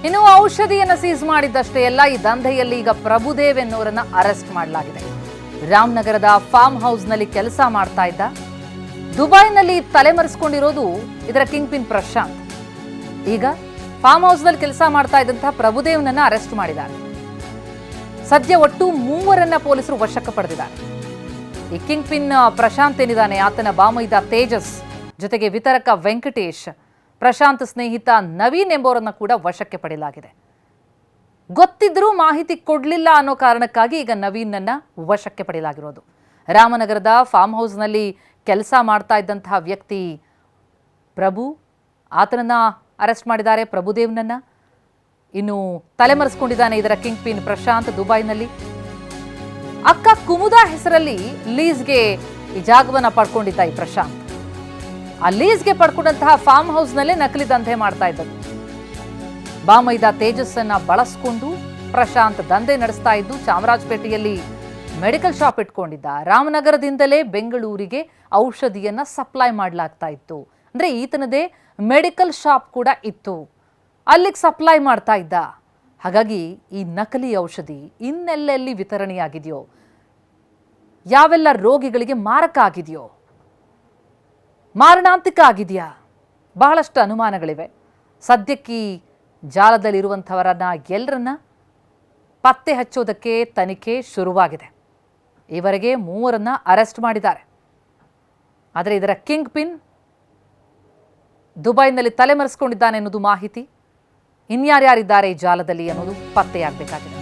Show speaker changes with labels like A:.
A: ಇನ್ನು ಔಷಧಿಯನ್ನು ಸೀಸ್ ಮಾಡಿದ್ದಷ್ಟೇ ಅಲ್ಲ, ಈ ದಂಧೆಯಲ್ಲಿ ಈಗ ಪ್ರಭುದೇವ್ ಎನ್ನುವರನ್ನ ಅರೆಸ್ಟ್ ಮಾಡಲಾಗಿದೆ. ರಾಮನಗರದ ಫಾರ್ಮ್ ಹೌಸ್ನಲ್ಲಿ ಕೆಲಸ ಮಾಡ್ತಾ ಇದ್ದ, ದುಬೈನಲ್ಲಿ ತಲೆಮರೆಸಿಕೊಂಡಿರೋದು ಇದರ ಕಿಂಗ್ ಪಿನ್ ಪ್ರಶಾಂತ್. ಈಗ ಫಾರ್ಮ್ ಹೌಸ್ನಲ್ಲಿ ಕೆಲಸ ಮಾಡ್ತಾ ಇದ್ದಂತಹ ಪ್ರಭುದೇವ್ನನ್ನ ಅರೆಸ್ಟ್ ಮಾಡಿದ್ದಾರೆ. ಸದ್ಯ ಒಟ್ಟು 3 ಪೊಲೀಸರು ವಶಕ್ಕೆ ಪಡೆದಿದ್ದಾರೆ. ಈ ಕಿಂಗ್ ಪಿನ್ ಪ್ರಶಾಂತ್ ಏನಿದ್ದಾನೆ, ಆತನ ಬಾಮೈದ ತೇಜಸ್ ಜೊತೆಗೆ ವಿತರಕ ವೆಂಕಟೇಶ್, ಪ್ರಶಾಂತ್ ಸ್ನೇಹಿತ ನವೀನ್ ಎಂಬುವರನ್ನ ಕೂಡ ವಶಕ್ಕೆ ಪಡೆಯಲಾಗಿದೆ. ಗೊತ್ತಿದ್ರೂ ಮಾಹಿತಿ ಕೊಡಲಿಲ್ಲ ಅನ್ನೋ ಕಾರಣಕ್ಕಾಗಿ ಈಗ ನವೀನನ್ನ ವಶಕ್ಕೆ ಪಡೆಯಲಾಗಿರೋದು. ರಾಮನಗರದ ಫಾರ್ಮ್ ಹೌಸ್ನಲ್ಲಿ ಕೆಲಸ ಮಾಡ್ತಾ ಇದ್ದಂತಹ ವ್ಯಕ್ತಿ ಪ್ರಭು, ಆತನನ್ನ ಅರೆಸ್ಟ್ ಮಾಡಿದ್ದಾರೆ. ಪ್ರಭುದೇವ್ನನ್ನ ಇನ್ನು ತಲೆಮರೆಸಿಕೊಂಡಿದ್ದಾನೆ ಇದರ ಕಿಂಗ್ ಪಿನ್ ಪ್ರಶಾಂತ್ ದುಬೈನಲ್ಲಿ. ಅಕ್ಕ ಕುಮುದಾ ಹೆಸರಲ್ಲಿ ಲೀಸ್ಗೆ ಈ ಜಾಗವನ್ನ ಪಡ್ಕೊಂಡಿದ್ದ ಈ ಪ್ರಶಾಂತ್. ಆ ಲೀಸ್ಗೆ ಪಡ್ಕೊಂಡಂತಹ ಫಾರ್ಮ್ ಹೌಸ್ನಲ್ಲೇ ನಕಲಿ ದಂಧೆ ಮಾಡ್ತಾ ಇದ್ದದ್ದು. ಬಾಮೈದ ತೇಜಸ್ಸನ್ನ ಬಳಸ್ಕೊಂಡು ಪ್ರಶಾಂತ್ ದಂಧೆ ನಡೆಸ್ತಾ ಇದ್ದು. ಚಾಮರಾಜಪೇಟೆಯಲ್ಲಿ ಮೆಡಿಕಲ್ ಶಾಪ್ ಇಟ್ಕೊಂಡಿದ್ದ. ರಾಮನಗರದಿಂದಲೇ ಬೆಂಗಳೂರಿಗೆ ಔಷಧಿಯನ್ನ ಸಪ್ಲೈ ಮಾಡಲಾಗ್ತಾ ಇತ್ತು. ಅಂದ್ರೆ ಈತನದೇ ಮೆಡಿಕಲ್ ಶಾಪ್ ಕೂಡ ಇತ್ತು, ಅಲ್ಲಿಗೆ ಸಪ್ಲೈ ಮಾಡ್ತಾ ಇದ್ದ. ಹಾಗಾಗಿ ಈ ನಕಲಿ ಔಷಧಿ ಇನ್ನೆಲ್ಲೆಲ್ಲಿ ವಿತರಣೆಯಾಗಿದೆಯೋ, ಯಾವೆಲ್ಲ ರೋಗಿಗಳಿಗೆ ಮಾರಕ ಆಗಿದೆಯೋ, ಮಾರಣಾಂತಿಕ ಆಗಿದೆಯಾ, ಬಹಳಷ್ಟು ಅನುಮಾನಗಳಿವೆ. ಸದ್ಯಕ್ಕೆ ಜಾಲದಲ್ಲಿರುವಂಥವರನ್ನ ಎಲ್ಲರನ್ನ ಪತ್ತೆ ಹಚ್ಚೋದಕ್ಕೆ ತನಿಖೆ ಶುರುವಾಗಿದೆ. ಈವರೆಗೆ 3 ಅರೆಸ್ಟ್ ಮಾಡಿದ್ದಾರೆ. ಆದರೆ ಇದರ ಕಿಂಗ್ ಪಿನ್ ದುಬೈನಲ್ಲಿ ತಲೆಮರೆಸಿಕೊಂಡಿದ್ದಾನೆ ಅನ್ನೋದು ಮಾಹಿತಿ. ಇನ್ಯಾರ್ಯಾರಿದ್ದಾರೆ ಈ ಜಾಲದಲ್ಲಿ ಅನ್ನೋದು ಪತ್ತೆಯಾಗಬೇಕಾಗಿದೆ.